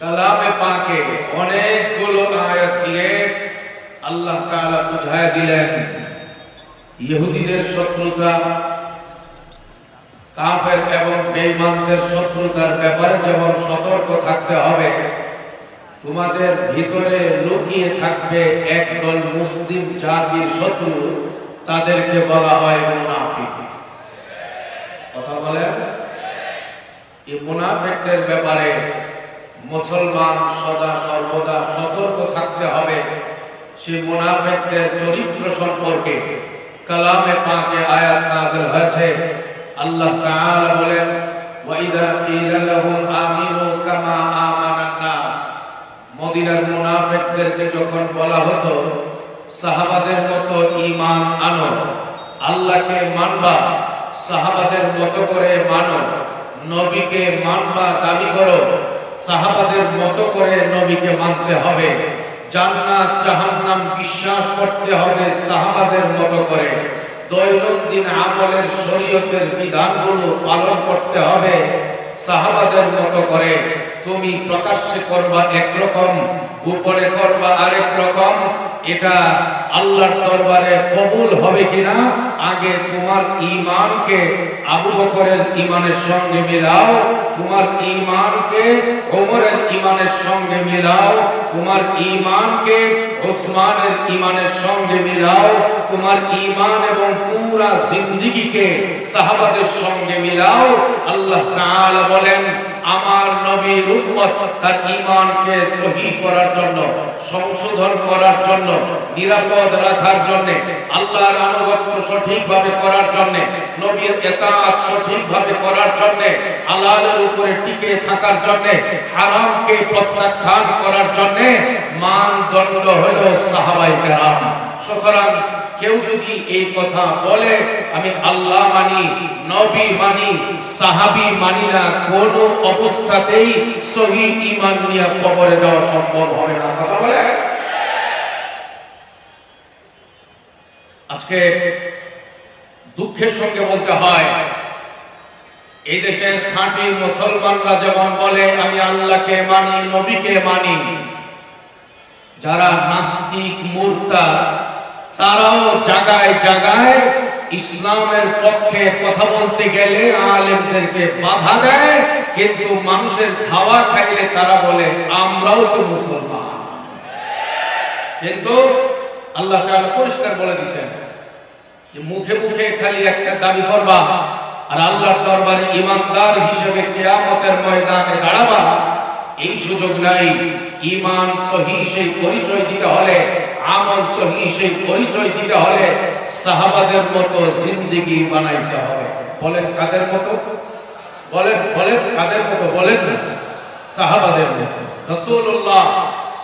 কালামে পাকে অনেকগুলো আয়াত দিয়ে আল্লাহ তাআলা বুঝায় দিলেন ইহুদিদের শত্রুতা, কাফের এবং বেঈমানদের শত্রুতার ব্যাপারে যেমন সতর্ক থাকতে হবে, তোমাদের ভিতরে লুকিয়ে থাকবে একদল মুসলিম জাতির শত্রু, তাদেরকে বলা হয় মুনাফিক। কথা বলেন, এই মুনাফিকদের ব্যাপারে মুসলমান সদা সর্বদা সতর্ক থাকতে হবে। সেই মুনাফিকদের চরিত্র সম্পর্কে কালামে পাকে আয়াত নাযিল হয়েছে। আল্লাহ তাআলা বলেন, ওয়া ইযা কিলা লাহুম আমিনু কামা আমানান নাস, মদিনার মুনাফিকদেরকে যখন বলা হতো সাহাবাদের মতো ঈমান আনো, আল্লাহকে মানবা, সাহাবাদের মতো করে মানো, নবীকে মানবা দাবি করো, সাহাবাদের মতো করে নবীকে মানতে হবে, জান্নাত জাহান্নাম বিশ্বাস করতে হবে সাহাবাদের মতো করে, দৈনন্দিন আমলের শরীয়তের বিধানগুলো পালন করতে হবে সাহাবাদের মতো করে। তুমি প্রকাশ্যে করবা একরকম, গোপনে করবা আরেক রকম, এটা আল্লাহর দরবারে কবুল হবে কিনা আগে তোমার ঈমানকে আবু বকরের ঈমানের সঙ্গে মিলাও, তোমার ঈমানকে ওমরের ঈমানের সঙ্গে মিলাও, তোমার ঈমানকে ওসমানের ঈমানের সঙ্গে মিলাও, তোমার ঈমান এবং পুরা জিন্দেগিকে সাহাবাদের সঙ্গে মিলাও। আল্লাহ তাআলা বলেন, আমার নবীর উম্মত তার ঈমানকে সহিহ করার জন্য, সংশোধন করার জন্য, নিরাপদ রাখার জন্য, আল্লাহর আনুগত্য সঠিকভাবে করার জন্য, নবীর ইতাআত সঠিকভাবে করার জন্য, হালালের উপরে টিকে থাকার জন্য, হারামকে প্রত্যাখ্যান করার জন্য মানদণ্ড হলো সাহাবায়ে কেরাম। সুতরাং কেউ যদি এই কথা বলে আমি আল্লাহ মানি, নবী মানি, সাহাবী মানি না, কোন অবস্থাতেই সহিহ ঈমান নিয়ে কবরে যাওয়া সম্ভব হবে না। কথা বলে আজকে দুঃখের সঙ্গে বলতে হয়, এই দেশের খাঁটি মুসলমানরা যেমন বলে আমি আল্লাহকে মানি, নবীকে মানি, যারা নাস্তিক মুরতাদ তারাও জায়গায় জায়গায় ইসলামের পক্ষে কথা বলতে গেলে আলেমদেরকে বাধা দেয়, কিন্তু মানুষের খাওয়া খাইলে তারা বলে আমরাও তো মুসলমান। কিন্তু আল্লাহ তাআলা পরিষ্কার বলে দিয়েছেন যে মুখে মুখে খালি একটা দাবি করবা আর আল্লাহর দরবারে ঈমানদার হিসেবে কিয়ামতের ময়দানে দাঁড়াবা, এই সুযোগ নাই। ঈমান সহিহ সেই পরিচয় দিতে হলে, আমল সহিহ সেই পরিচয় দিতে হলে সাহাবাদের মতো জিন্দেগি বানাইতে হবে। বলেন কাদের মতো? বলেন বলেন কাদের মতো? বলেন না, সাহাবাদের মতো। রাসূলুল্লাহ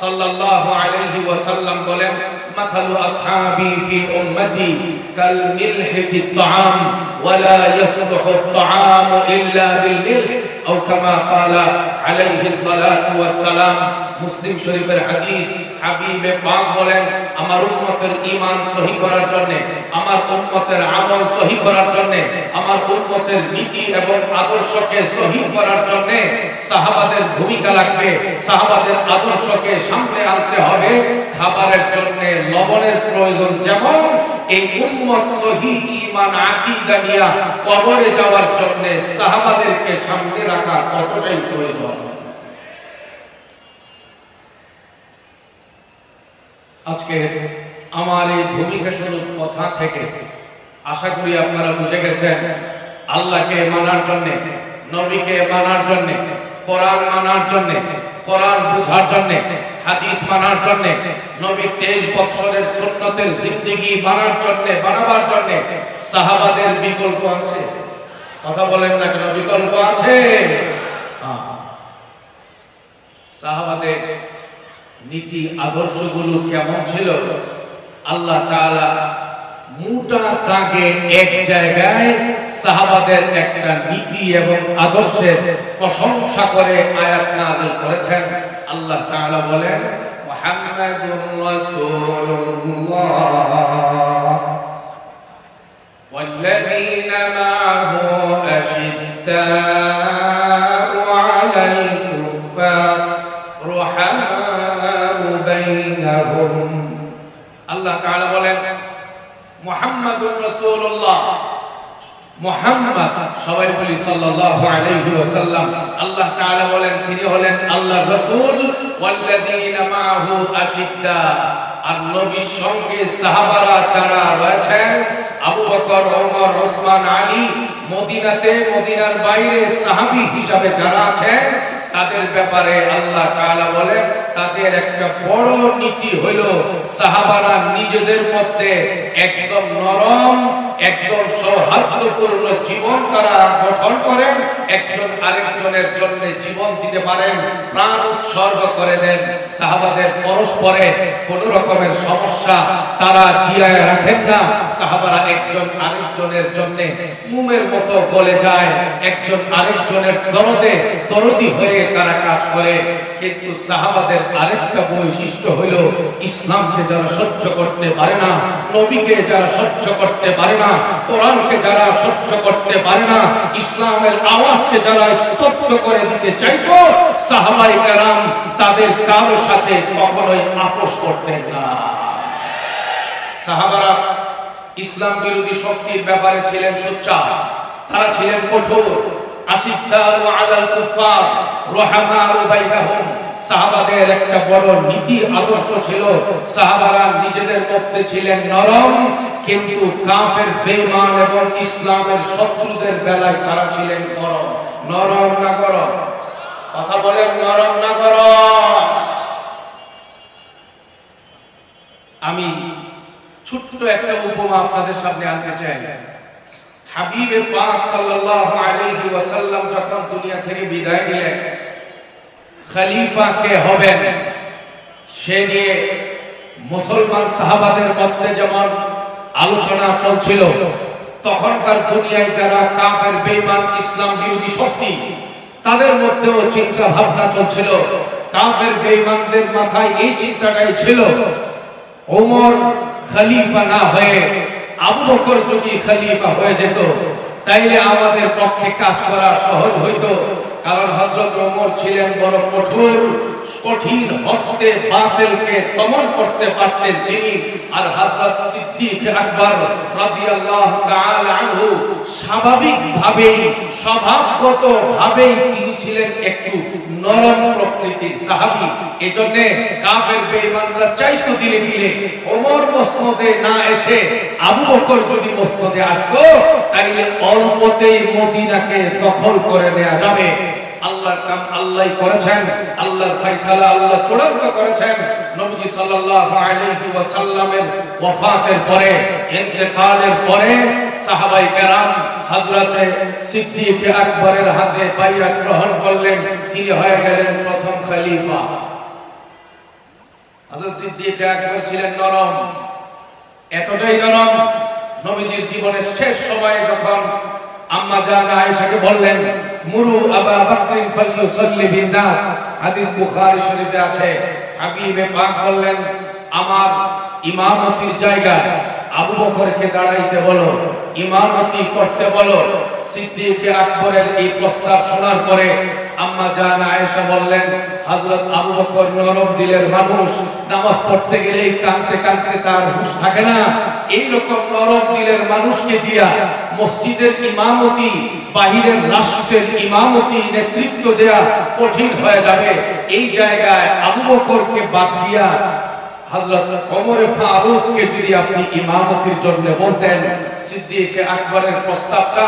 সাল্লাল্লাহু আলাইহি ওয়াসাল্লাম বলেন, মাথালু আসহাবি ফি উম্মতি কাল মিলহি ফি আত-তাআম ওয়া লা ইয়াসলুহু আত-তাআম ইল্লা বিল মিলহ আও কামা ক্বালা আলাইহিস সালাতু ওয়াস সালাম। মুসলিম শরীফের হাদিস। হাবিবে পাক বলেন, আমার উম্মতের ঈমান সহিহ করার জন্য, আমার উম্মতের আমল সহিহ করার জন্য, আমার উম্মতের নীতি এবং আদর্শকে সহিহ করার জন্য সাহাবাদের ভূমিকা লাগবে। সাহাবাদের আদর্শকে সামনে আনতে হবে। খাবারের জন্য লবণের প্রয়োজন যেমন, এই উম্মত সহিহ ঈমান আকীদা নিয়ে কবরে যাওয়ার জন্য সাহাবাদেরকে সামনে রাখা কতটাই প্রয়োজন। আজকে আমার এই ভূমিকা স্বরূপ কথা থেকে আশা করি আপনারা বুঝে গেছেন, আল্লাহকে মানার জন্য, নবীকে মানার জন্য, কোরআন মানার জন্য, কোরআন বুঝার জন্য, হাদিস মানার জন্য, নবীর 23 বছরের সুন্নতের জিন্দেগি মানার জন্য, বানাবার জন্য সাহাবাদের বিকল্প আছে। কথা বলেন না কেন? বিকল্প আছে। সাহাবাদের নীতি আদর্শগুলো কেমন ছিল? আল্লাহ তাআলা মোটা দাগে এক জায়গায় সাহাবাদের একটা নীতি এবং আদর্শের প্রশংসা করে আয়াত নাযিল করেছেন। আল্লাহ তাআলা বলেন, মুহাম্মাদুর রাসূলুল্লাহ ওয়াল্লাযীনা মা'আহু আশিদ্দাউ 'আলাল কুফফার রুহামাউ বাইনাহুম। আল্লাহ তাআলা বলেন মুহাম্মাদুর রাসূলুল্লাহ, মুহাম্মদ, সবাই বলি সাল্লাল্লাহু আলাইহি ওয়াসাল্লাম। আল্লাহ তাআলা বলেন তিনি হলেন আল্লাহর রাসূল। ওয়াল্লাযীনা মাআহু আশিদ্দা, আর নবীর সঙ্গে সাহাবারা যারা রয়েছেন, আবু বকর, ওমর, ওসমান, আলী, মদিনাতে মদিনার বাইরে সাহাবী হিসাবে যারা আছেন, তাদের ব্যাপারে আল্লাহ তাআলা বলেন তাদের একটা বড় নীতি হলো সাহাবারা নিজেদের মধ্যে একদম নরম, একদম সৌহার্দ্যপূর্ণ জীবন তারা গঠন করেন, একজন আরেকজনের জন্য জীবন দিতে পারেন, প্রাণ উৎসর্গ করে দেন। সাহাবাদের পরস্পরে কোন রকমের সমস্যা তারা জিয়ায় রাখেন না। সাহাবারা একজন আরেকজনের জন্য মুমের মতো গলে যায়, একজন আরেকজনের দরদি হয়ে তারা কাজ করে। কিন্তু সাহাবাদের আরেকটা বৈশিষ্ট্য হলো ইসলামকে যারা সহ্য করতে পারে না, নবীকে যারা সহ্য করতে পারে না, কোরআনকে যারা সহ্য করতে পারে না, ইসলামের আওয়াজকে যারা স্তব্ধ করে দিতে চাইতো, সাহাবায়ে কেরাম তাদের কারো সাথে কখনোই আপোষ করতেন না। সাহাবারা ইসলাম বিরোধী শক্তির ব্যাপারে ছিলেন সোচ্চার, তারা ছিলেন কঠোর। আশিদ্দাউ আলাল কুফার রুহামাউ বাইনাহুম। সাহাবাদের একটা বড় নীতি আদর্শ ছিল, সাহাবারা নিজেদের মধ্যে ছিলেন নরম, কিন্তু কাফের, বেঈমান এবং ইসলামের শত্রুদের বেলায় তারা ছিলেন গরম। নরম না গরম? কথা বলেন, নরম না গরম? আমি ছোট্ট একটা উপমা আপনাদের সামনে আনতে চাই। হাবিবে পাক সাল্লাল্লাহু আলাইহি ওয়াসাল্লাম যখন দুনিয়া থেকে বিদায় নিলেন, খলিফা কে হবেন সে নিয়ে মুসলমান সাহাবাদের মধ্যে যেমন আলোচনা চলছিল, তখনকার দুনিয়ায় যারা কাফের, বেঈমান, ইসলাম বিরোধী শক্তি, তাদের মধ্যেও চিন্তা ভাবনা চলছিল। কাফের বেঈমানদের মাথায় এই চিন্তাটাই ছিল, ওমর খলিফা না হয়ে আবু বকর যদি খলিফা হয়ে যেত তাইলে আমাদের পক্ষে কাজ করা সহজ হইতো। কারণ হযরত ওমর ছিলেন বড় কঠোর, কঠিন হস্তে বাতিলকে দমন করতে পারতেন তিনি। আর হযরত সিদ্দিক আকবর রাদিয়াল্লাহু তাআলা আনহু স্বাভাবিকভাবেই, স্বভাবগতভাবেই তিনি ছিলেন একটু নরম প্রকৃতির সাহাবী। এজন্য কাফের বেঈমানরা চাইতো দিলে দিলে ওমর মসনদে না এসে আবু বকর যদি মসনদে আসতো তাইলে অল্পতেই মদিনাকে দখল করে নেওয়া যাবে। আল্লাহর কাম আল্লাহই করেছেন, আল্লাহর ফয়সালা আল্লাহ চূড়ান্ত করেছেন। নবীজি সাল্লাল্লাহু আলাইহি ওয়াসাল্লামের ওয়াফাতের পরে, ইন্তেকালের পরে সাহাবায়ে কেরাম হযরতে সিদ্দিক আকবরের হাতে বাইআত গ্রহণ করলেন, তিনি হয়ে গেলেন প্রথম খলিফা। হযরত সিদ্দিক আকবর ছিলেন নরম, এতটাই নরম, নবীজির জীবনের শেষ সময়ে যখন আম্মা জান আয়েশাকে বললেন, মুরু আবা বকরিন ফালইউসাল্লি বিন নাস, হাদিস বুখারী শরীফে আছে। হাবিবে পাক বললেন, আমার ইমামতির জায়গায় আবু বকরকে দাঁড়াইতে বলো, ইমামতি করতে বলো। সিদ্দিক আকবরের এই প্রস্তাব শোনার পরে আম্মা জান আয়েশা বললেন, হযরত আবু বকর নরম দিলের মানুষ, নামাজ পড়তে গেলেই কাঁদতে কাঁদতে তার হুঁশ থাকে না। এই রকম নরম দিলের মানুষকে দিয়া মসজিদের ইমামতি, বাহিরের রাষ্ট্রের ইমামতি, নেতৃত্ব দেয়া কঠিন হয়ে যাবে। এই জায়গায় আবু বকরকে বাদ দিয়া হযরত ওমর ফারুককে যদি আপনি ইমামতির জন্য বলতেন, সিদ্দিক আকবরের প্রস্তাবটা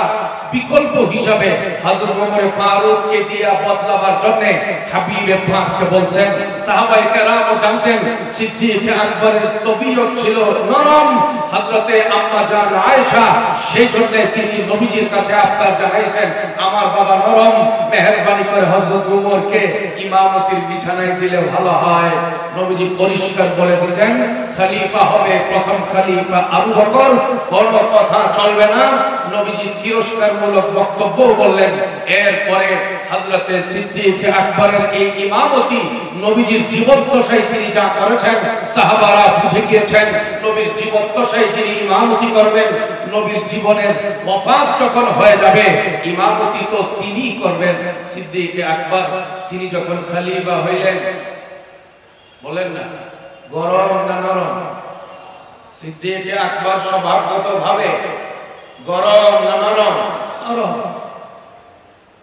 বিকল্প হিসাবে হযরত ওমর ফারুককে দিয়া বদলাবার জন্য হাবিবে পাককে বলছেন। সাহাবায়ে কেরাম জানতেন সিদ্দিক আকবরের তবিয়ত ছিল নরম। হযরতে আম্মা জান আয়েশা সেই জন্য তিনি নবীজির কাছে আবদার জানাইছেন, আমার বাবা নরম, মেহেরবানি করে হযরত ওমরকে ইমামতির বিছানায় দিলে ভালো হয়। নবীজি পরিষ্কার বলে দিয়েছেন, খলিফা হবে প্রথম খলিফা আবু বকর, কোনো কথা চলবে না। নবীজি তিরস্কারমূলক বক্তব্য বললেন। এরপরে হযরতে সিদ্দিক আকবরের এই ইমামতি নবীজির জীবদ্দশায় তিনি যা করেছেন, সাহাবারা বুঝে গিয়েছেন নবীর জীবদ্দশায় যিনি ইমামতি করবেন, নবীর জীবনের ওয়াফাত যখন হয়ে যাবে ইমামতি তো তিনিই করবেন। সিদ্দিক আকবর তিনি যখন খলিফা হইলেন, বলেন না, গরম না নরম? সিদ্দিক আকবর স্বভাবগতভাবে গরম না নরম? নরম।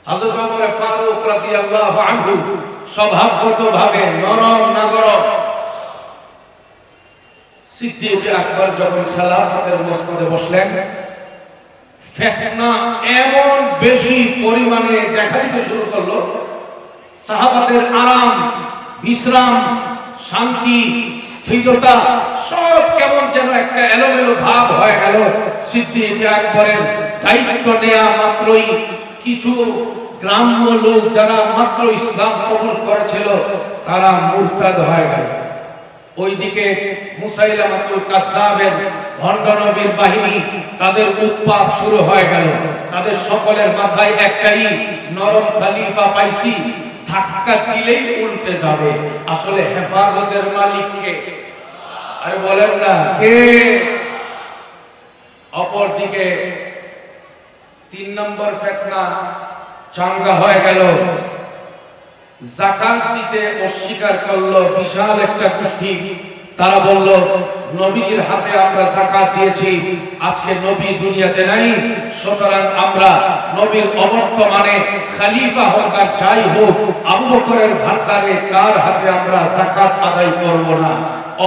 হযরত ওমর ফারুক রাদিয়াল্লাহু আনহু স্বভাবগতভাবে নরম না গরম? সিদ্দিক আকবর যখন খেলাফতের মসনদে বসলেন, ফিতনা এমন বেশি পরিমাণে দেখা দিতে শুরু করলো, সাহাবাদের আরাম, বিশ্রাম, শান্তি, স্থিরতা সব কেমন যেন একটা এলোমেলো ভাব হয়ে গেল। সিদ্দিক আকবরের দায়িত্ব নেয়া মাত্রই কিছু গ্রাম্য লোক যারা মাত্র ইসলাম কবুল করেছিল তারা মুরতাদ হয়ে গেল। ওইদিকে মুসাইলামাতুল কাজ্জাবের ভণ্ড নবীর বাহিনী, তাদের উৎপাত শুরু হয়ে গেল। তাদের সকলের মাথায় একটাই, নরম খলিফা পাইছি, ধাক্কা দিলেই উল্টে যাবে। আসলে হেফাজতের মালিক কে? আরে বলেন না কে? অপরদিকে 3 নম্বর ফিতনা চাঙ্গা হয়ে গেল। যাকাত দিতে অস্বীকার করলো বিশাল একটা গোষ্ঠী। তারা বলল, নবীজির হাতে আমরা যাকাত দিয়েছি, আজকে নবী দুনিয়াতে নাই, সুতরাং আমরা নবীর অবর্তমানে খলিফা হোক আর যাই হোক, আবু বকরের ভান্ডারে কার হাতে আমরা যাকাত আদায় করব না।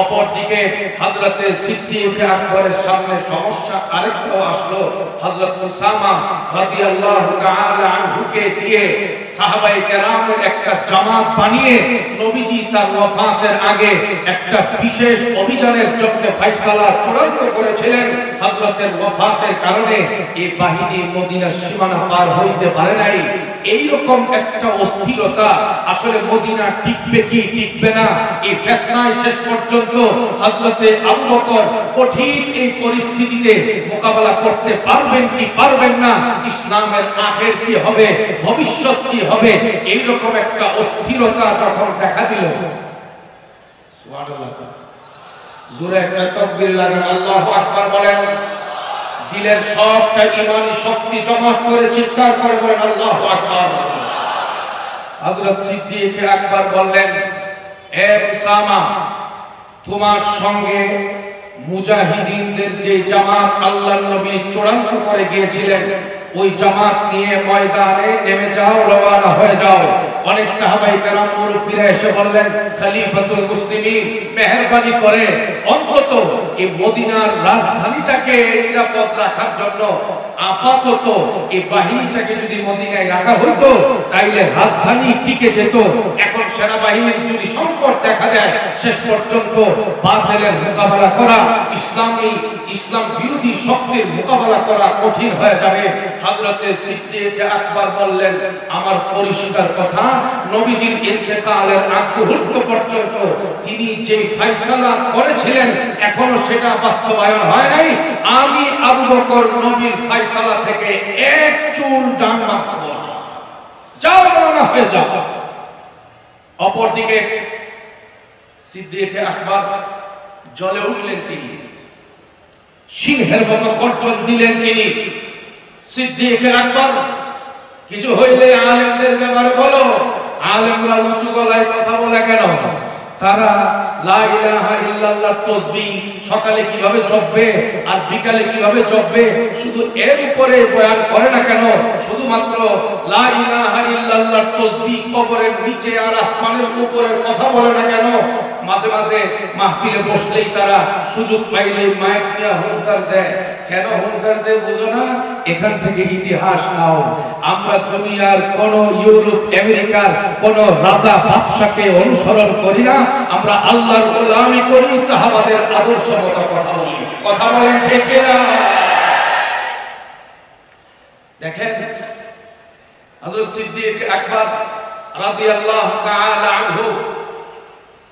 অপরদিকে হযরতে সিদ্দিক আকবরের সামনে সমস্যা আরেকটাও আসলো। হযরত উসামা রাদিয়াল্লাহু তাআলা আনহুকে দিয়ে সাহাবায়ে কেরামের একটা জামাত বানিয়ে নবীজি তার ওয়াফাতের আগে একটা বিশেষ অভিযানের জন্য ফয়সালা চূড়ান্ত করেছিলেন। হযরতের ওয়াফাতের কারণে এই বাহিনী মদিনার সীমানা পার হইতে পারে নাই। এইরকম একটা অস্থিরতা, আসলে মদিনা টিকবে কি টিকবে না, এই ফিতনায় শেষ পর্যন্ত হযরতে আবু বকর কঠিন এই পরিস্থিতিতে মোকাবেলা করতে পারবেন কি পারবেন না, ইসলামের আখের কি হবে, ভবিষ্যৎ কি হবে, এইরকম একটা অস্থিরতা যখন দেখা দিল, সুবহানাল্লাহ, জোরে একটা তাকবীর লাগান, আল্লাহু আকবার বলেন। দিলের সবটা ঈমানি শক্তি জমা করে চিৎকার করে বলেন আল্লাহু আকবার। হযরত সিদ্দিক আকবর বললেন, এ উসামা, তোমার সঙ্গে মুজাহিদিনদের যে জামাত আল্লাহর নবী চূড়ান্ত করে গিয়েছিলেন, ওই জামাত নিয়ে ময়দানে নেমে যাও, রওনা হয়ে যাও। অনেক সাহাবায়ে কেরাম মুরব্বিরা এসে বললেন, খলিফাতুল মুসলিমিন, মেহেরবানি করে অন্তত এই মদিনার রাজধানীটাকে নিরাপদ রাখার জন্য আপাতত এই বাহিনীটাকে যদি মদিনায় রাখা হইতো তাইলে রাজধানী টিকে যেত। এখন সেনাবাহিনীর যদি সংকট দেখা দেয়, শেষ পর্যন্ত বাতিলের মোকাবেলা করা, ইসলাম বিরোধী শক্তির মোকাবেলা করা কঠিন হয়ে যাবে। হযরতে সিদ্দিক আকবর বললেন, আমার পরিষ্কার কথা, নবীজির ইন্তেকালের আগ মুহূর্ত পর্যন্ত তিনি যে ফয়সালা করেছিলেন এখনো সেটা বাস্তবায়ন হয় নাই। আমি আবু বকর নবীর ফয়সালা থেকে এক চুল ডান মারব না, যাও রওনা হয়ে যাও। অপরদিকে সিদ্দিক আকবর জ্বলে উঠলেন, তিনি সিংহের মতো গর্জন দিলেন। তিনি সিদ্দিক আকবর, কিছু হইলে আলেমদের ব্যাপারে বলো। আলেমরা উঁচু গলায় কথা বলে কেন? তারা লা ইলাহা ইল্লাল্লাহ তাসবিহ সকালে কিভাবে জপবে আর বিকালে কিভাবে জপবে শুধু এর উপরে বয়ান করে না কেন? শুধুমাত্র লা ইলাহা ইল্লাল্লাহ তাসবিহ কবরের নিচে আর আসমানের উপরে কথা বলে না কেন? মাঝে মাঝে মাহফিলে বসলেই তারা সুযোগ পাইলেই মাইক নিয়ে হুঙ্কার দেয়। কেন হুঙ্কার দেয় বুঝো না? এখান থেকে ইতিহাস নাও। আমরা দুনিয়ার কোন ইউরোপ আমেরিকার কোন রাজা বাদশাকে অনুসরণ করি না, আমরা আল্লাহর গোলামি করি, সাহাবাদের আদর্শ মতো কথা বলি। কথা বলেন ঠিক কিনা? দেখেন হযরত সিদ্দিক আকবর রাদিয়াল্লাহু তাআলা আনহু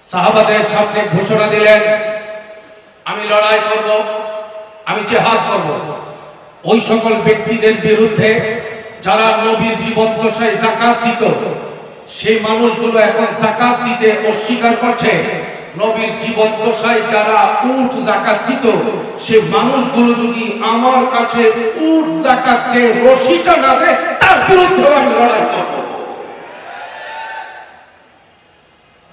সাহাবাদের সামনে ঘোষণা দিলেন, আমি লড়াই করব, আমি জিহাদ করব ওই সকল ব্যক্তিদের বিরুদ্ধে যারা নবীর জীবদ্দশায় যাকাত দিত। সেই মানুষগুলো এখন যাকাত দিতে অস্বীকার করছে। নবীর জীবদ্দশায় যারা উট যাকাত দিত, সেই মানুষগুলো যদি আমার কাছে উট যাকাত দিয়ে রশিটা না দেয়, তার বিরুদ্ধে আমি লড়াই করব।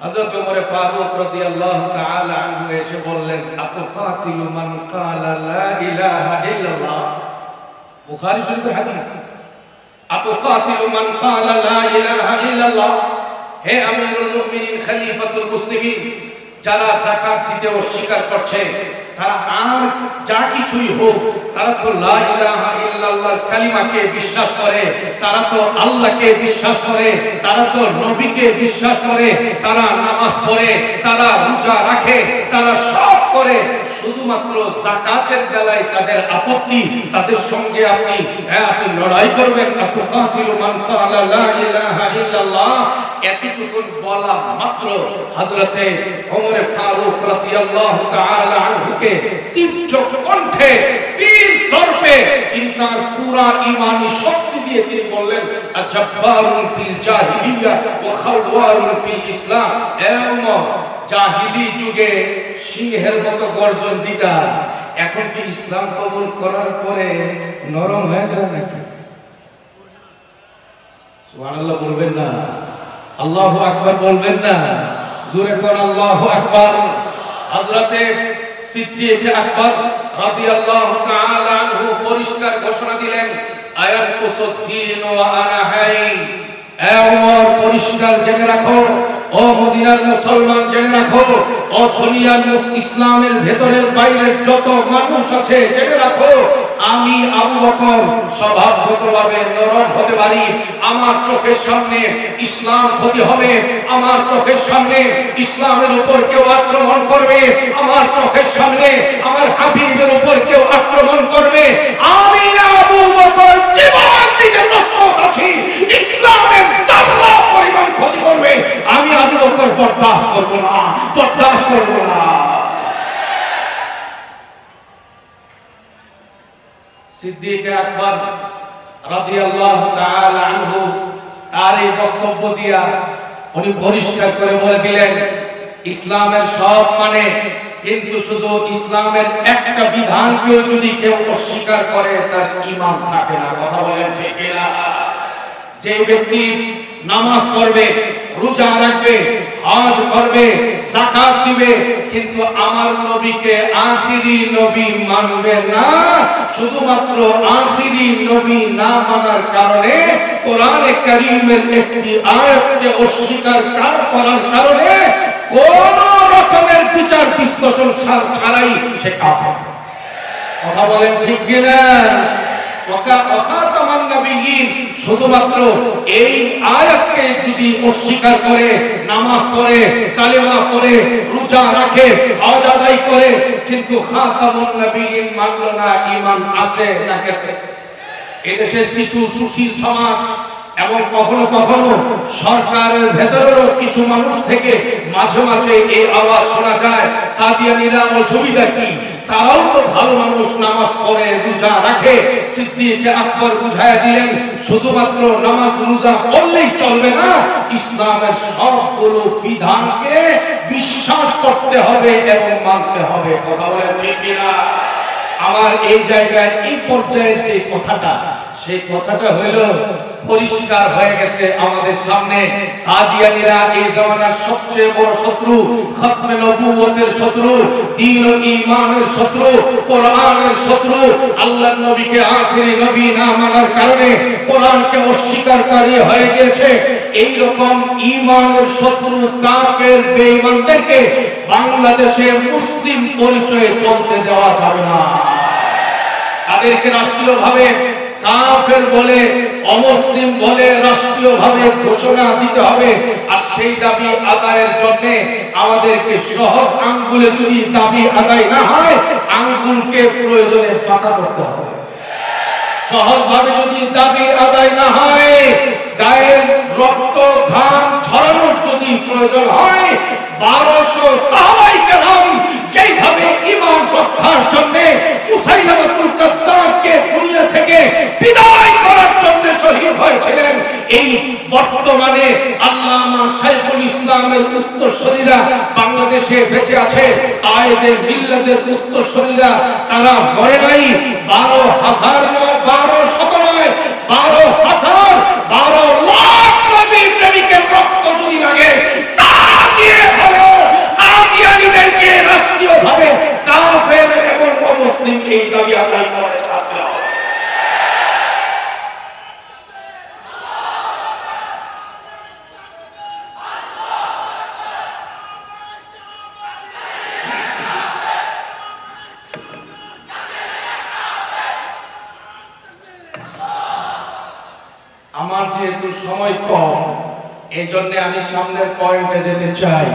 হযরত ওমর ফারুক রাদিয়াল্লাহু তাআলা আনহু এসে বললেন, আতুকাতিলু মান ক্বালা লা ইলাহা ইল্লাল্লাহ। বুখারী শরীফের হাদিস। আতুকাতিলু মান ক্বালা লা ইলাহা ইল্লাল্লাহ। হে আমিরুল মুমিনিন, খলিফাতুল মুসলিমিন, যারা যাকাত দিতে অস্বীকার করছে, তারা আর যা কিছুই হোক, তারা তো লা ইলাহা ইল্লাল্লাহর কালিমাকে বিশ্বাস করে, তারা তো আল্লাহকে বিশ্বাস করে, তারা তো নবীকে বিশ্বাস করে, তারা নামাজ পড়ে, তারা রোজা রাখে, তারা সব করে। শুধুমাত্র যাকাতের বেলায় তাদের আপত্তি, তাদের সঙ্গে আপনি লড়াই করবেন। আতুকাতিলু মান ক্বালা লা ইলাহা ইল্লাল্লাহ। এতটুকু বলা মাত্র হযরতে ওমর ফারুক রাদিয়াল্লাহু তাআলা আনহুকে তীব্র কণ্ঠে তীর দর্পে তিনি তার পুরা ঈমানি শক্তি দিয়ে তিনি বললেন, আজাব্বারুন ফিল জাহিলিয়া ওয়া খাওয়ারুন ফিল ইসলাম। এ ওমর, জাহিলি যুগে সিংহের মতো গর্জন দিতা, এখন কি ইসলাম কবুল করার পরে নরম হয়ে গেল নাকি? সুবহানাল্লাহ বলবেন না? আল্লাহু আকবার বলবেন না? জোরে কোন আল্লাহু আকবার। হযরতে সিদ্দিক আকবর রাদিয়াল্লাহু তাআলা আনহু পরিষ্কার ঘোষণা দিলেন, আয়াকুসুদ্দিন ওয়া আনা হাই। এ ওমর, পরিষ্কার জেনে রাখো, ও মদিনার মুসলমান জেনে রাখো, ও দুনিয়ার ইসলামের ভেতরের বাইরের যত মানুষ আছে জেনে রাখো, আমি আবু বকর স্বভাবগতভাবে নরম হতে পারি। আমার চোখের সামনে ইসলাম ক্ষতি হবে, আমার চোখের সামনে ইসলামের উপর কেউ আক্রমণ করবে, আমার চোখের সামনে আমার হাবিবের উপর কেউ আক্রমণ করবে, আমি আবু বকর জীবন দিতে প্রস্তুত আছি। ইসলামের যারা পরিমাণ ক্ষতি করবে, আমি আবু বকর বরদাস্ত করব না, বরদাস্ত করব না। সিদ্দিক আকবর রাদিয়াল্লাহু তাআলা আনহু তার এই বক্তব্য দিয়া উনি পরিষ্কার করে বলে দিলেন, ইসলামের সব মানে, কিন্তু শুধু ইসলামের একটা বিধানকেও যদি কেউ অস্বীকার করে তার ঈমান থাকে না। কথা বলেন ঠিক কিনা? যে ব্যক্তি নামাজ পড়বে, রোজা রাখবে, হজ করবে, যাকাত দিবে, কিন্তু আমার নবীকে আখিরি নবী মানবে না, শুধুমাত্র আখিরি নবী না মানার কারণে, কোরআনে কারীমের একটি আয়াতকে অস্বীকার করার কারণে কোন রকমের বিচার বিশ্লেষণ ছাড়াই সে কাফের। কথা বলেন ঠিক কিনা? শুধুমাত্র এই আয়াতকে যদি অস্বীকার করে, নামাজ পড়ে, কালেমা পড়ে, রোজা রাখে, হজ আদায় করে, কিন্তু খাতামুন নবিয়্যিন মানল না, ঈমান আছে না গেছে? এদেশের কিছু সুশীল সমাজ এবং কখনো কখনো সরকারের ভেতরেরও কিছু মানুষ থেকে মাঝে মাঝে এই আওয়াজ শোনা যায়, কাদিয়ানীরা অসুবিধা কি? তারাও তো ভালো মানুষ, নামাজ পড়ে, রোজা রাখে। সিদ্দিক আকবর বুঝায়া দিলেন, শুধুমাত্র নামাজ রোজা পড়লেই চলবে না, ইসলামের সবগুলো বিধানকে বিশ্বাস করতে হবে এবং মানতে হবে। কথা বলেন ঠিক কিনা? আমার এই জায়গায় এই পর্যায়ের যে কথাটা, সেই কথাটা হইল পরিষ্কার হয়ে গেছে আমাদের সামনে। কাদিয়ানীরা এই জামানার সবচেয়ে বড় শত্রু, খতমে নবুয়তের শত্রু, দ্বীন ও ঈমানের শত্রু, কোরআনের শত্রু। আল্লাহর নবীকে আখিরি নবী না মানার কারণে কোরআনকে অস্বীকারী হয়ে গিয়েছে। এই রকম ঈমানের শত্রু কাফের বেঈমানদেরকে বাংলাদেশে মুসলিম পরিচয়ে চলতে দেওয়া যাবে না। তাদেরকে রাষ্ট্রীয়ভাবে কাফের বলে, অমুসলিম বলে রাষ্ট্রীয়ভাবে ঘোষণা দিতে হবে। আর সেই দাবি আদায়ের জন্য আমাদেরকে সহজ আঙ্গুলে যদি দাবি আদায় না হয়, আঙ্গুলকে প্রয়োজনে পাকা করতে হবে। সহজভাবে যদি দাবি আদায় না হয়, গায়ের রক্ত ঘাম ঝরানোর যদি প্রয়োজন হয়, 1200 সাহাবায়ে কেরাম যেভাবে ঈমান রক্ষার জন্য মুসাইলামাতুল কাজ্জাবকে দুনিয়া থেকে বিদায় করার জন্য শহীদ হয়েছিলেন, এই বর্তমানে আল্লামা শাইখুল ইসলামের উত্তরসূরিরা বাংলাদেশে বেঁচে আছে। কায়েদে মিল্লাতের উত্তরসূরিরা তারা মরে নাই। 12,000 নয়, 12শত নয়, 12,000, 12 লাখ নবী প্রেমিকের রক্ত যদি লাগে, তা দিয়ে যেহেতু সময় কম, এই জন্য আমি সামনের পয়েন্টে যেতে চাই।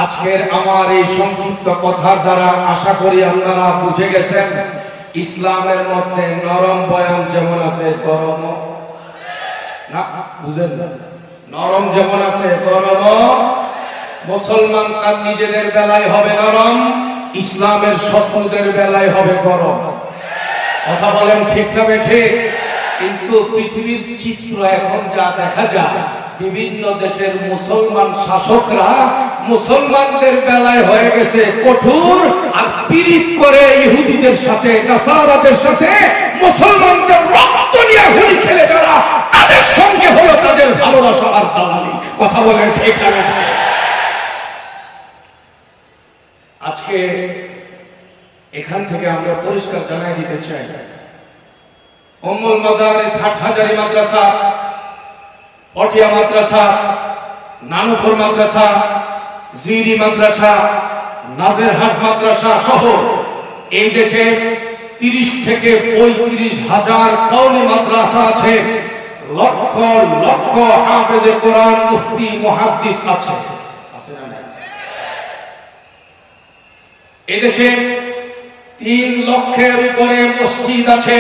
আজকের আমার এই সংক্ষিপ্ত কথার দ্বারা আশা করি আপনারা বুঝে গেছেন ইসলামের মধ্যে নরম বয়ান যেমন আছে গরম না, বুঝেন না? নরম যেমন আছে গরম। মুসলমান তার নিজেদের বেলায় হবে নরম, ইসলামের শত্রুদের বেলায় হবে গরম। কথা বলেন ঠিক না ঠিক? কিন্তু পৃথিবীর চিত্র এখন যা দেখা যায়, বিভিন্ন দেশের মুসলমান শাসকরা মুসলমানদের বেলায় হয়ে গেছে কঠোর, আর পীড়িত করে ইহুদিদের সাথে নাসারাদের সাথে মুসলমানদের রক্ত নিয়ে হোলি খেলে যারা, তাদের সঙ্গে হলো তাদের ভালোবাসা আর দালালি। কথা বলেন ঠিক না ঠিক? আজকে এখান থেকে আমরা পরিষ্কার জানাই দিতে চাই, উম্মুল মাদারিস হাটহাজারী মাদ্রাসা, পটিয়া মাদ্রাসা, নানুপুর মাদ্রাসা, জিরি মাদ্রাসা, নাজেরহাট মাদ্রাসা সহ এই দেশে 30 থেকে 35 হাজার কওমি মাদ্রাসা আছে। লক্ষ লক্ষ হাফেজে কোরআন, মুফতি, মুহাদ্দিস আছে। এদেশে 3 লক্ষের উপরে মসজিদ আছে।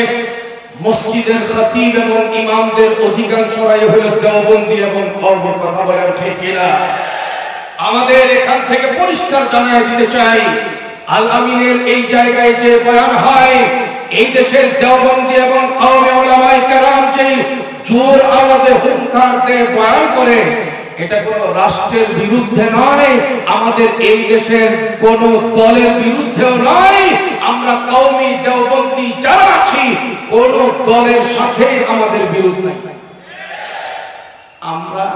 মসজিদের খতিব এবং ইমামদের অধিকাংশরাই হলো দেওবন্দি এবং কওমি। কথা বলেন ঠিক কিনা? আমাদের এখান থেকে পরিষ্কার জানিয়ে দিতে চাই, আল আমিনের এই জায়গায় যে বয়ান হয়, এই দেশের দেওবন্দি এবং কওমি উলামায়ে কেরাম যে জোর আওয়াজে হুঙ্কার দিয়ে বয়ান করে, এটা কোন রাষ্ট্রের বিরুদ্ধে নয়, আমাদের এই দেশের কোন দলের বিরুদ্ধেও নয়। আমরা কওমি দেওবন্দি যারা আছি, কোন দলের সাথে আমাদের বিরোধ নাই। আমরা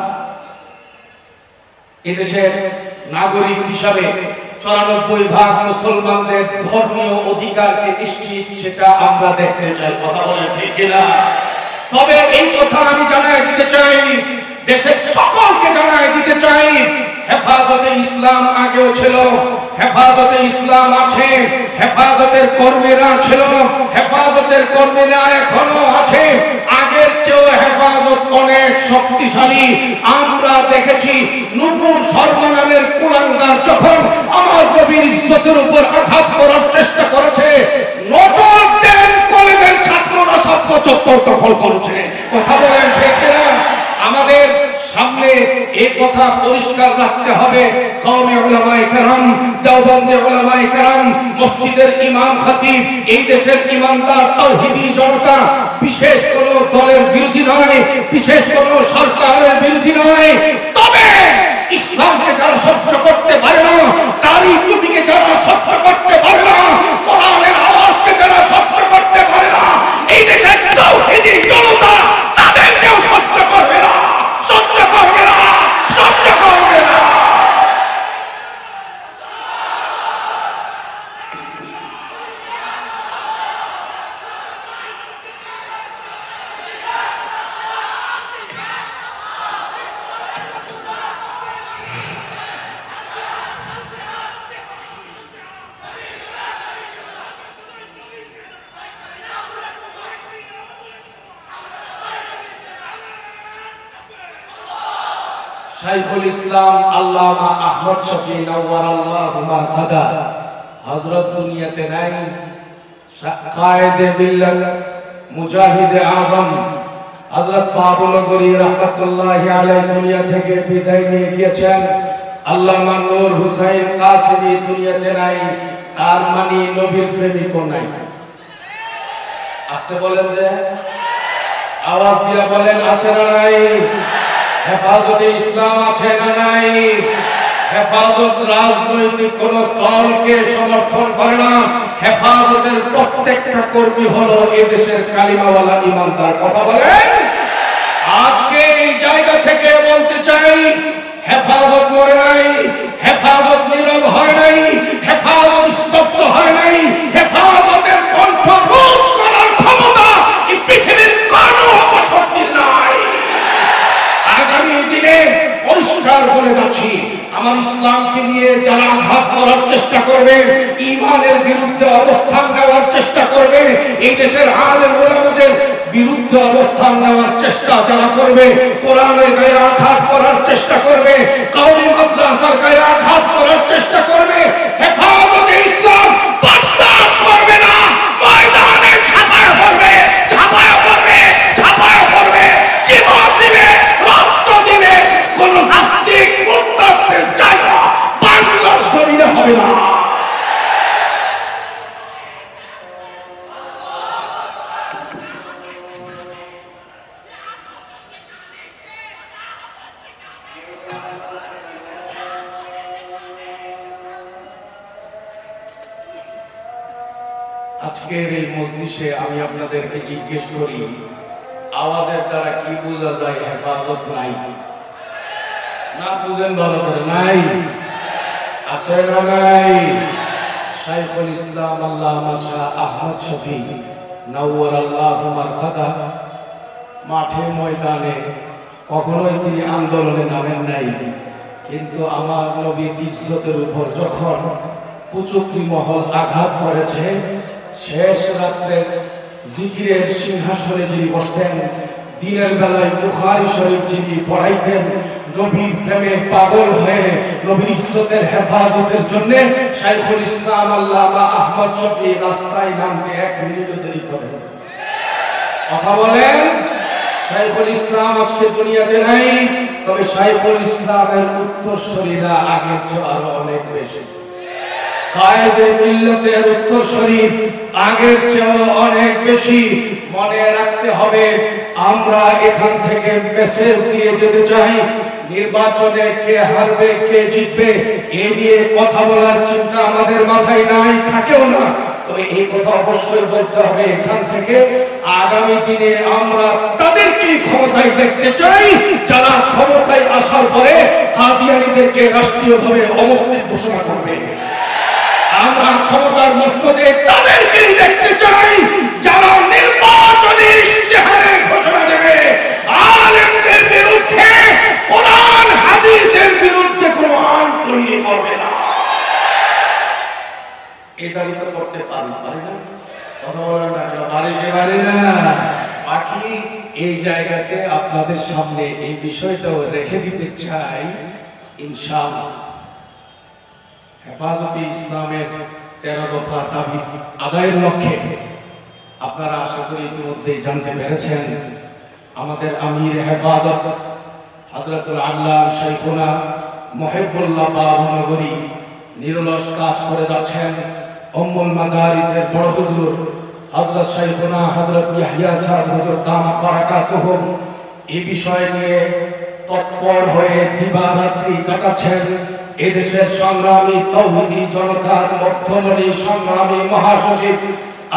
এদেশের নাগরিক হিসাবে 94% মুসলমানদের ধর্মীয় অধিকারকে নিশ্চিত, সেটা আমরা দেখতে চাই। কথা বলে ঠিক কিনা? তবে এই কথা আমি জানাই দিতে চাই, দেশের সকলকে জানাই দিতে চাই, হেফাজতে ইসলাম আগেও ছিল, হেফাজতে ইসলাম আছে, হেফাজতের কর্মীরা ছিল, হেফাজতের কর্মীরা এখনো আছে। আগের চেয়ে হেফাজত অনেক শক্তিশালী। আমরা দেখেছি নূপুর শর্মা নামের কুলাঙ্গার যখন আমার নবীর ইজ্জতের উপর আঘাত করার চেষ্টা করেছে, নটর ডেম কলেজের ছাত্ররা ছাত্র চত্বর দখল করেছে। কথা বলেন ঠিক কিনা? আমাদের সামনে এই কথা পরিষ্কার রাখতে হবে, কওমি উলামায়ে কেরাম, দেওবন্দি উলামায়ে কেরাম, মসজিদের ইমাম খতিব, এই দেশের ইমানদার তাওহীদি জনতা বিশেষ কোনো দলের বিরোধী নয়, বিশেষ কোনো সরকারের বিরোধী নয়। তবে ইসলামকে যারা সহ্য করতে পারে না, দাড়ি টুপিকে যারা সহ্য করতে পারে না, কোরআনের আওয়াজকে যারা সহ্য করতে পারে না, এই দেশের তাওহীদি জনতা তাদেরকেও সহ্য করবে না, সহ্য করবে না, সহ্য করবে না। শাইখুল ইসলাম আল্লামা আহমদ শফি নওয়ারাল্লাহু মারকাদা হযরত দুনিয়াতে নাই, কায়েদে মিল্লাত, মুজাহিদে আযম হযরত বাবুনগরী রাহমাতুল্লাহি আলাইহি দুনিয়া থেকে বিদায় নিয়ে গিয়েছেন। আল্লামা নূর হুসাইন কাসেমি দুনিয়াতে নাই, তার মানে নবীর প্রেমিকও নাই। আসতে বলেন, যে আওয়াজ দিয়ে বলেন, আছে না নাই? হেফাজতে ইসলাম আছে না নাই? হেফাজত রাজনৈতিক কোন দলকে সমর্থন করে না। হেফাজতের প্রত্যেকটা কর্মী হলো এদেশের কালিমাওয়ালা ইমানদার। কথা বলেন। আজকে এই জায়গা থেকে বলতে চাই, হেফাজত মরে নাই, হেফাজত নীরব হয় নাই, হেফাজত স্তব্ধ হয় নাই। হেফাজতের কণ্ঠ রোধ করার ক্ষমতা এই পৃথিবীর কোনো অপশক্তির নাই। আগামী দিনে পরিষ্কার বলে যাচ্ছি, আমার ইসলামকে নিয়ে যারা আঘাত করার চেষ্টা করবে, ঈমানের বিরুদ্ধে অবস্থান নেওয়ার চেষ্টা করবে, এই দেশের আলেম ওলামাদের বিরুদ্ধে অবস্থান নেওয়ার চেষ্টা যারা করবে, কোরআনের গায়ে আঘাত করার চেষ্টা করবে, কওমি মাদ্রাসার গায়ে আঘাত করার চেষ্টা করবে, হেফাজতে ইসলাম বরদাস্ত করবে না। ময়দানে ঝাঁপায় পড়বে, ঝাঁপায় পড়বে, ঝাঁপায় পড়বে, জীবন দিবে, রক্ত দিবে। কোন নাস্তিক মুরতাদের জায়গা বাংলার জমিনে হবে না। আজকের এই মজলিসে আমি আপনাদেরকে জিজ্ঞেস করি, আওয়াজের দ্বারা কি বোঝা যায় হেফাজত নাই? না বুঝেন ভালো করে, নাই আছে না নাই? শাইখুল ইসলাম আল্লামা শাহ আহমদ শফী নওয়ারাল্লাহু মারকাদা মাঠে ময়দানে কখনোই তিনি আন্দোলনে নামেন নাই, কিন্তু আমার নবীর ইজ্জতের উপর যখন কুচক্রী মহল আঘাত করেছে, শেষ রাত্রে জিকিরের সিংহাসনে যিনি বসতেন, দিনের বেলায় বুখারী শরীফ যিনি পড়াইতেন, নবীর প্রেমে পাগল হয়ে নবীর ইজ্জতের হেফাজতের জন্য শাইখুল ইসলাম আল্লামা আহমদ শফী রাস্তায় নামতে 1 মিনিটও দেরি করেন। কথা বলেন, শাইখুল ইসলাম আজকে দুনিয়াতে নাই, তবে শাইখুল ইসলামের উত্তরসূরিরা আগের চেয়ে আরো অনেক বেশি। কায়েদে মিল্লাতের উত্তরসূরি আগের চেয়ে অনেক বেশি। মনে রাখতে হবে, আমরা এখান থেকে মেসেজ দিয়ে যেতে চাই, নির্বাচনে কে হারবে কে জিতবে এ নিয়ে কথা বলার চিন্তা আমাদের মাথায় নাই, থাকেও না। তবে এই কথা অবশ্যই বলতে হবে, এখান থেকে আগামী দিনে আমরা তাদেরকে ক্ষমতায় দেখতে চাই যারা ক্ষমতায় আসার পরে কাদিয়ানীদেরকে রাষ্ট্রীয়ভাবে অমুসলিম ঘোষণা করবে। আমরা ক্ষমতার মস্তদে তাদেরকেই দেখতে চাই যারা নির্বাচনী ইশতেহারে ঘোষণা দেবে আলেমদের বিরুদ্ধে, কোরআন হাদিসের বিরুদ্ধে কোনো আইন তৈরি করবে না। এই দাবি তো করতে পারি না, কথা বলেন না, পারি যে পারি না। বাকি এই জায়গাতে আপনাদের সামনে এই বিষয়টাও রেখে দিতে চাই, ইনশাআল্লাহ হেফাজতে ইসলামের 13 দফা দাবি আদায়ের লক্ষ্যে আপনারা আশা করি ইতিমধ্যে জানতে পেরেছেন, আমাদের আমির হেফাজত হযরতুল আল্লাহ শাইখুনা মুহিবুল্লাহ বাবনগরী নিরলস কাজ করে যাচ্ছেন। উম্মুল মাদারিসের বড় হুজুর হযরত শাইখুনা হযরত ইয়াহইয়া সাহেব হুজুর দামাত বারাকাতুহুম এই বিষয় নিয়ে তৎপর হয়ে দিবারাত্রি কাটাচ্ছেন। এদেশের সংগ্রামী তাওহীদি জনতার মধ্যমণি সংগ্রামী মহাসচিব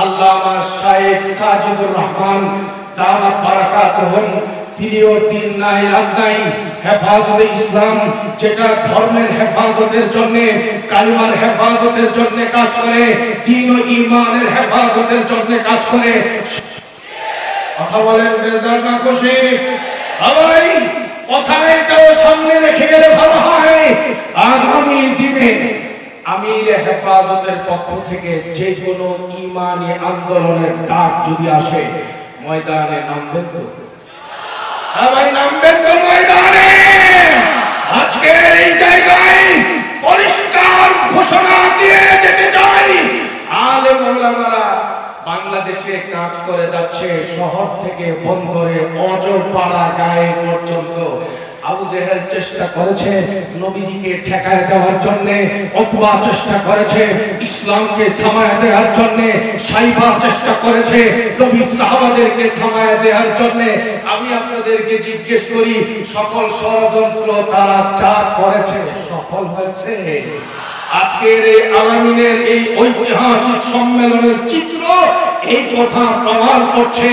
আল্লামা শাইখ সাজিদুর রহমান দামাত বারাকাতুহুম তিনিও দিন নাই রাত নাই হেফাজতে ইসলাম, যেটা ধর্মের হেফাজতের জন্য, কালিমার হেফাজতের জন্য কাজ করে, দ্বীন ও ঈমানের হেফাজতের জন্য কাজ করে। কথা বলেন, বেজার না খুশি? সবাই কথায় যাও সামনে রেখে গেলে ভালো হয়। আগামী দিনে আমির হেফাজতের পক্ষ থেকে যে কোনো ঈমানি আন্দোলনের ডাক যদি আসে, ময়দানে নামবেন তো? সবাই নামবেন তো ময়দানে? আজকের এই জায়গায় পরিষ্কার ঘোষণা দিয়ে যেতে চাই, আলেম ওলামারা বাংলাদেশে কাজ করে যাচ্ছে, শহর থেকে বন্দরে অজপাড়া গায়ে পর্যন্ত। আবু জেহেল চেষ্টা করেছে নবীজিকে ঠেকায় দেওয়ার জন্য, অথবা চেষ্টা করেছে ইসলামকে থামায় দেওয়ার জন্য, সাইবা চেষ্টা করেছে নবীর সাহাবাদেরকে থামায় দেওয়ার জন্য। আমি আপনাদেরকে জিজ্ঞেস করি, সকল ষড়যন্ত্র তারা যা করেছে সফল হয়েছে? আজকের এই আলামিনের এই ঐতিহাসিক সম্মেলনের চিত্র এই কথা প্রমাণ করছে।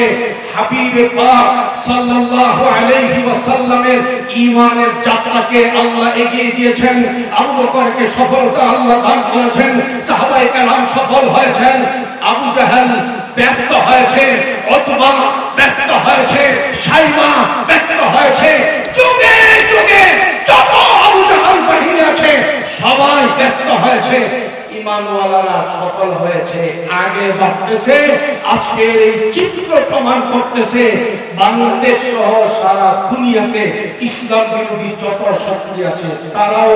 হাবিবে পাক সাল্লাল্লাহু আলাইহি ওয়াসাল্লামের ঈমানের যাত্রাকে আল্লাহ এগিয়ে দিয়েছেন। আবু বকরকে সফলতা আল্লাহ দান করেছেন, সাহাবায়ে কেরাম সফল হয়েছেন। আবু জাহেল ব্যর্থ হয়েছে, অথবা ব্যর্থ হয়েছে, সাইবা ব্যর্থ হয়েছে। যুগে যুগে যত আবু জাহেল বাহিনী আছে ইমানওয়ালারা সফল হয়েছে, আগে বাড়তেছে। আজকের এই চিত্র প্রমাণ করতেছে বাংলাদেশ সহ সারা দুনিয়াতে ইসলাম বিরোধী যত শক্তি আছে তারাও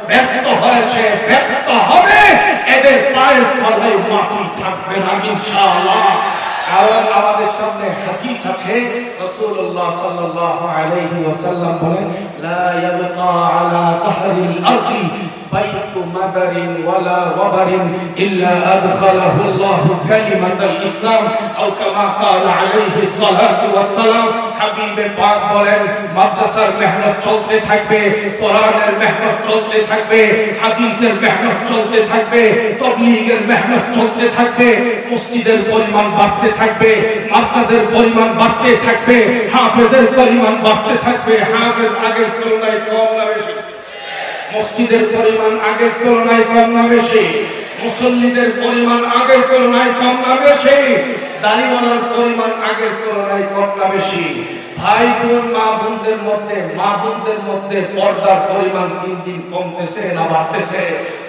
ব্যর্থ হয়েছে, ব্যর্থ হবে। এদের পায়ের তলায় মাটি থাকবে না ইনশাআল্লাহ। কারণ আমাদের সামনে হাদিস আছে, রাসূলুল্লাহ সাল্লাল্লাহু আলাইহি ওয়াসাল্লাম বলেন, লা ইয়াবকা আলা সাহরিল আরদি বাইতু মাদারিন ওয়ালা ওয়াবারিন ইল্লা আদখালাহু আল্লাহু কালিমাতাল ইসলাম আও কামা ক্বালা আলাইহি সালাতু ওয়াস সালাম। হাবিবে পাক বলেন, মাদ্রাসার মেহনত চলতে থাকবে, কোরআনের মেহনত চলতে থাকবে, হাদিসের মেহনত চলতে থাকবে, তাবলীগের মেহনত চলতে থাকবে, মসজিদের পরিমাণ বাড়তে থাকবে, মাদ্রাসার পরিমাণ বাড়তে থাকবে, হাফেজের পরিমাণ বাড়তে থাকবে। হাফেজ আগের তুলনায় কম না বেশি? মসজিদের পরিমাণ আগের তুলনায় কম না বেশি? মুসল্লিদের পরিমাণ আগের তুলনায় কম না বেশি? দাড়িওয়ালার পরিমাণ আগের তুলনায় কম না বেশি? ভাই বোন মা বোনদের মধ্যে পর্দার পরিমাণ দিন দিন কমতেছে না বাড়তেছে?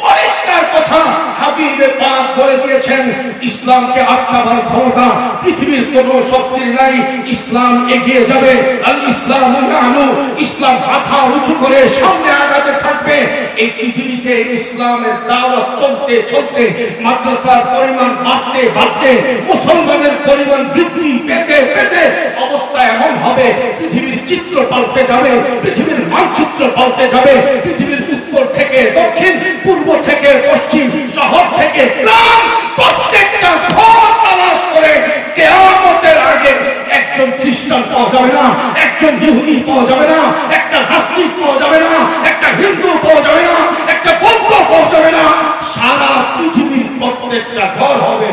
পরিষ্কার কথা, হাবিবে পাক বলে দিয়েছেন, ইসলামকে আটকাবার ক্ষমতা পৃথিবীর কোন শক্তির নাই। ইসলাম এগিয়ে যাবে, আল ইসলাম ইয়ালু, ইসলাম মাথা উঁচু করে সামনে আগাতে থাকবে। এই পৃথিবীতে ইসলামের দাওয়াত চলতে চলতে, মাদ্রাসার পরিমাণ বাড়তে বাড়তে, মুসলমানের পরিমাণ বৃদ্ধি পেতে পেতে অবস্থা এমন হবে, পৃথিবীর চিত্র পাল্টে যাবে, পৃথিবীর মানচিত্র পাল্টে যাবে। পৃথিবীর উত্তর থেকে দক্ষিণ, পূর্ব থেকে পশ্চিম, শহর থেকে গ্রাম, প্রত্যেকটা ঘর তালাশ করে কিয়ামতের আগে একজন খ্রিস্টান পাওয়া যাবে না, একজন ইহুদি পাওয়া যাবে না, একটা নাস্তিক পাওয়া যাবে না, একটা হিন্দু পাওয়া যাবে না, একটা বৌদ্ধ পাওয়া যাবে না। সারা পৃথিবীর প্রত্যেকটা ঘর হবে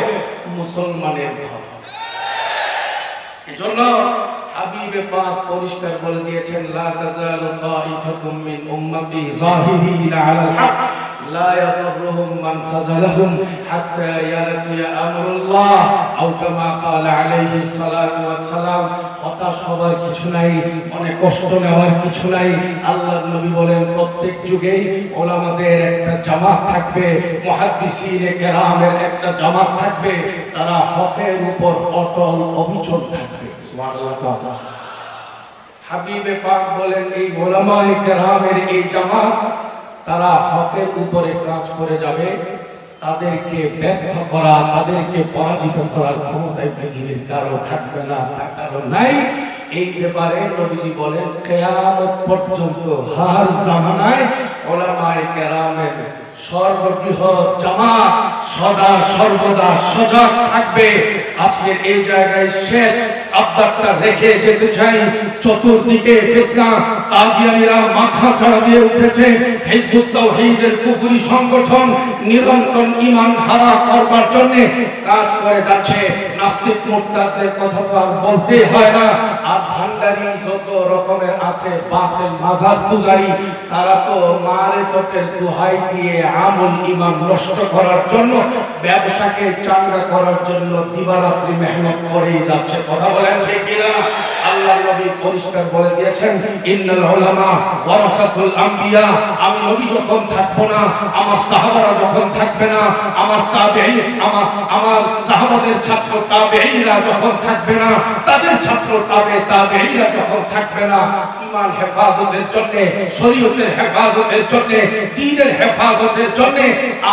মুসলমানের ঘর। এজন্য হাবিবে পাক পরিষ্কার বলে দিয়েছেন, লা তাযালু তাইফাতুম মিন উম্মতি যাহিরিনা আলাল হক লা ইয়াদুররুহুম মান খাযালাহুম হাত্তা ইয়াতিয়া আমরুল্লাহ আও কামা ক্বালা আলাইহিস সালাতু ওয়াস সালাম। হতাশ হবার কিছু নাই, অনেক কষ্ট নেওয়ার কিছু নাই। আল্লাহর নবী বলেন, প্রত্যেক যুগেই উলামাদের একটা জামাত থাকবে, মুহাদ্দিসিনে কেরামের একটা জামাত থাকবে, তারা হকের উপর অটল অবিচল থাকবে। সুবহানাল্লাহ। হাবিবে পাক বলেন, এই উলামায়ে কেরামের এই জামাত তারা হকের উপরে কাজ করে যাবে। তাদেরকে ব্যর্থ করা, তাদেরকে পরাজিত করার ক্ষমতায় পৃথিবীর কারো থাকবে না, কারো নাই। এই ব্যাপারে নবীজি বলেন, কিয়ামত পর্যন্ত হার জামানায় উলামায়ে কেরামের সর্ববৃহৎ জামাত সদা সর্বদা সজাগ থাকবে। আজকে এই জায়গায় শেষ আবদারটা রেখে যেতে চাই। চতুর্দিকে ফিতনা, কাদিয়ানীরা মাথা চাড়া দিয়ে উঠেছে। হিজবুত তাওহীদের কুফরি সংগঠন নিরন্তর ঈমান হারা করবার জন্য কাজ করে যাচ্ছে। নাস্তিক মুরতাদদের কথা তো আর বলতে হয় না। আর ভান্ডারি যত রকমের আছে, বাতিল মাজার পূজারী, তারা তো মারিফতের দোহাই দিয়ে আমল ঈমান নষ্ট করার জন্য, ব্যবসাকে চাঙ্গা করার জন্য দিবারাত্রি মেহনত করেই যাচ্ছে। কথা বলেন ঠিক কিনা? আল্লাহর নবী পরিষ্কার বলে দিয়েছেন, ইন্নাল উলামা ওয়ারাসাতুল আম্বিয়া। আমি নবী যখন থাকবো না, আমার সাহাবারা যখন থাকবে না, আমার তাবেঈন, আমার সাহাবাদের ছাত্র তাবেঈরা যখন থাকবে না, তাদের ছাত্র তাবেঈরা যখন থাকবে না, ঈমান হেফাজতের জন্য, শরীয়তের হেফাজতের জন্য, দ্বীনের হেফাজতের জন্য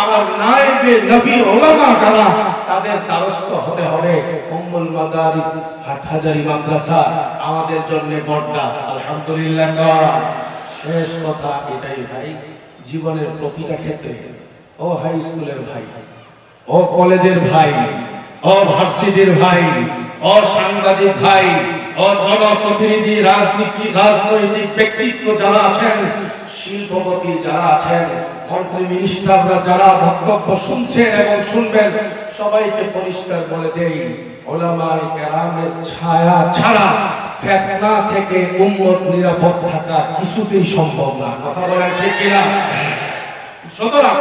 আমার নায়েবে নবী উলামা যারা, তাদের দ্বারস্থ হতে হবে। উম্মুল মাদারিস হাটহাজারী মাদ্রাসা আমাদের জন্য বড়গাছ। আলহামদুলিল্লাহ। শেষ কথা এটাই ভাই, জীবনের প্রতিটা ক্ষেত্রে, ও হাই স্কুলের ভাই, ও কলেজের ভাই, ও ভার্সিটির ভাই, ও সাংবাদিক ভাই, ও জনপ্রতিনিধি, রাজনৈতিক ব্যক্তিত্ব যারা আছেন, শিল্পপতি যারা আছেন, মন্ত্রী মিনিস্টাররা যারা বক্তব্য শুনছেন এবং শুনবেন, সবাইকে পরিষ্কার বলে দেই, উলামায়ে কেরামের ছায়া ছাড়া ফিতনা থেকে উম্মত নিরাপদ থাকা কিছুতেই সম্ভব না। কথা বলেন ঠিক কিনা? সুতরাং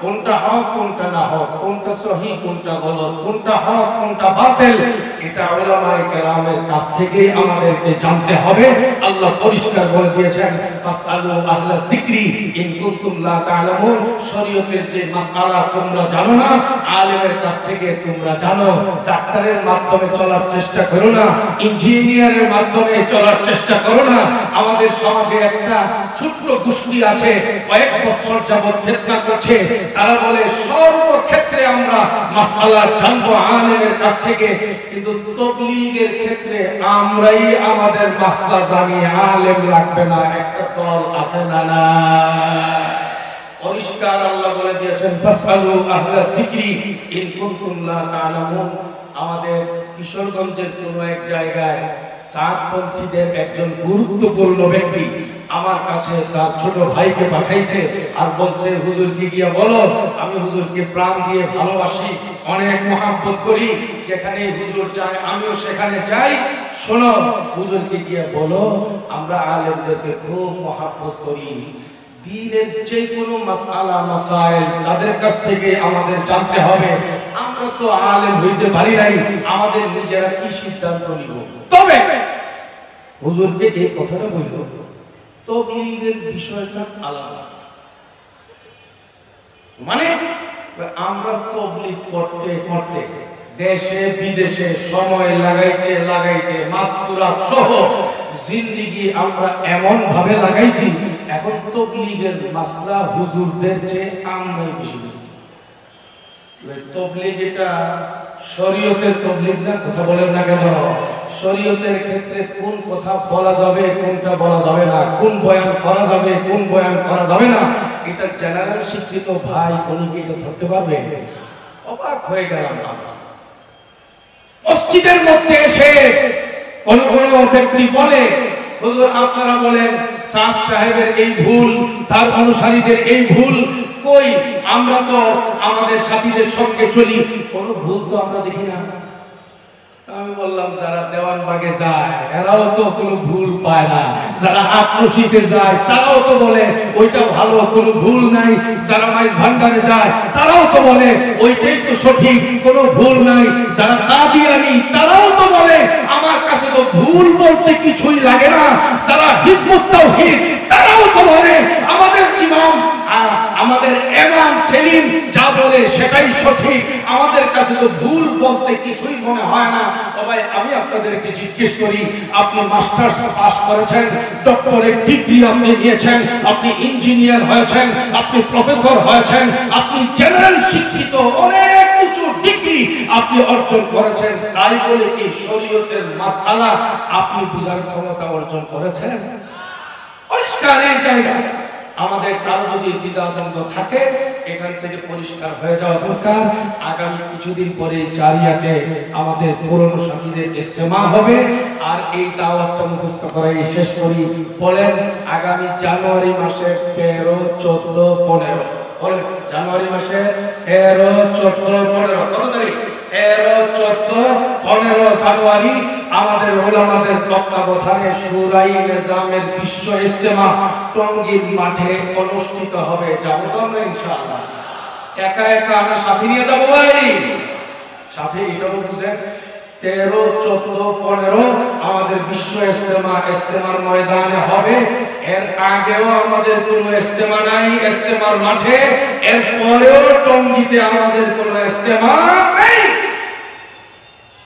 কোনটা হক কোনটা না হক, কোনটা সহি কোনটা গলত, কোনটা হক কোনটা বাতিল, এটা উলামায়ে কেরামের কাছ থেকে আমাদেরকে জানতে হবে। আল্লাহ পরিষ্কার বলে দিয়েছেন, ফাসআলু আহলা যিকরি ইন কুনতুম লা তা'লামুন। শরীয়তের যে মাসআলা তোমরা জানো না, আলেমের কাছ থেকে তোমরা জানো। ডাক্তারের মাধ্যমে চলার চেষ্টা করো না, ইঞ্জিনিয়ারের মাধ্যমে চলার চেষ্টা করো না। আমাদের সমাজে একটা ছোট্ট গোষ্ঠী আছে, কয়েক বছর যাবত ফিতনা করছে। তারা বলে সর্বক্ষেত্রে আমরা মাসআলা জানবো আলেমের কাছ থেকে, কিন্তু তাবলীগের ক্ষেত্রে আমরাই আমাদের মাসআলা জানি, আলেম লাগবে না। একটা দল আছে না না? পরিষ্কার আল্লাহ বলে দিয়েছেন, ফাসআলু আহলা যিকরি ইন কুনতুম লা তা'লামুন। আমাদের কিশোরগঞ্জের কোন এক জায়গায় সাতপন্থীদের একজন গুরুত্বপূর্ণ ব্যক্তি আমার কাছে তার ছোট ভাইকে পাঠাইছে আর বলছে, হুজুরকে গিয়ে বলো আমি হুজুরকে প্রাণ দিয়ে ভালোবাসি, অনেক মহব্বত করি, যেখানে হুজুর যায় আমিও সেখানে যাই। শোনো, হুজুরকে গিয়ে বলো আমরা আলেমদেরকে খুব মহব্বত করি, দ্বীনের যে কোনো মাসআলা মাসাইল তাদের কাছ থেকে আমাদের জানতে হবে। আমরা তো আলেম হইতে পারি নাই, আমাদের নিজেরা কি সিদ্ধান্ত নিব। তবে হুজুরকে এই কথাটা বলল, তাবলীগের বিষয়টা আলাদা। মানে আমরা তাবলীগ করতে করতে দেশে বিদেশে সময় লাগাইতে লাগাইতে মাসতুরা সহ জিন্দেগি আমরা এমন ভাবে লাগাইছি, এখন তাবলীগের মাসলা হুজুরদের চেয়ে আমরাই বেশি বুঝি। তাবলীগ এটা শরীয়তের তাবলীগ না, কথা বলেন না কেন? শরীয়তের ক্ষেত্রে কোন কথা বলা যাবে কোনটা বলা যাবে না, কোন বয়ান করা যাবে কোন বয়ান করা যাবে না, এটা জেনারেল শিক্ষিত ভাই উনি কি এটা ধরতে পারবে? অবাক হয়ে গেলাম আমরা। মসজিদের মধ্যে এসে কোন কোন ব্যক্তি বলে, হুজুর আপনারা বলেন সাদ সাহেবের এই ভুল, তার অনুসারীদের এই ভুল। কই, আমরা তো আমাদের সাথীদের সঙ্গে চলি, কোনো ভুল তো আমরা দেখি না। আমি বললাম যারা দেওয়ানবাগে যায় এরাও তো কোনো ভুল পায় না, যারা আত্মশীতে যায় তারাও তো বলে ওইটা ভালো, কোনো ভুল নাই। যারা মাইজ ভান্ডারে যায় তারাও তো বলে ওইটাই তো সঠিক, কোনো ভুল নাই। যারা কাদিয়ানী তারাও তো বলে আমার কাছে তো ভুল বলতে কিছুই লাগে না। যারা হিজবুত তাওহীদ তারাও তো বলে আমাদের ইমাম আমাদের ইমাম সেলিম যা বলে সেটাই সঠিক, আমাদের কাছে তো ভুল বলতে কিছুই মনে হয় না। তবে আমি আপনাদেরকে জিজ্ঞেস করি, আপনি মাস্টার্স পাস করেছেন, ডক্টরেট ডিগ্রি আপনি নিয়েছেন, আপনি ইঞ্জিনিয়ার হয়েছেন, আপনি প্রফেসর হয়েছেন, আপনি জেনারেল শিক্ষিত অনেক উঁচু ডিগ্রি আপনি অর্জন করেছেন, তাই বলে কি শরীয়তের মাসআলা আপনি বুঝার ক্ষমতা অর্জন করেছেন? পরিষ্কার এই জায়গা আমাদের কারো যদি দ্বিধাদ্বন্দ্ব থাকে এখান থেকে পরিষ্কার হয়ে যাওয়া দরকার। আগামী কিছুদিন পরে জারিয়াতে আমাদের পুরনো সাথীদের ইজতেমা হবে, আর এই দাওয়াতটা মুখস্থ করে শেষ করি। বলেন আগামী জানুয়ারি মাসের 13, 14, 15 বলেন, জানুয়ারি মাসে 13, 14, 15 কত তারিখ? 13, 14, 15 জানুয়ারি আমাদের উলামাদের তত্ত্বাবধানে শুরাই নিজামের বিশ্ব ইজতেমা টঙ্গীর মাঠে অনুষ্ঠিত হবে। যাবো তো আমরা ইনশাআল্লাহ। একা একা আমরা সাথী নিয়ে যাবো ভাই, সাথে এটাও বুঝেন 13, 14, 15 আমাদের বিশ্ব ইজতেমার ময়দানে হবে। এর আগেও আমাদের কোনো ইজতেমা নাই ইজতেমার মাঠে, এর পরেও টঙ্গীতে আমাদের কোনো ইজতেমা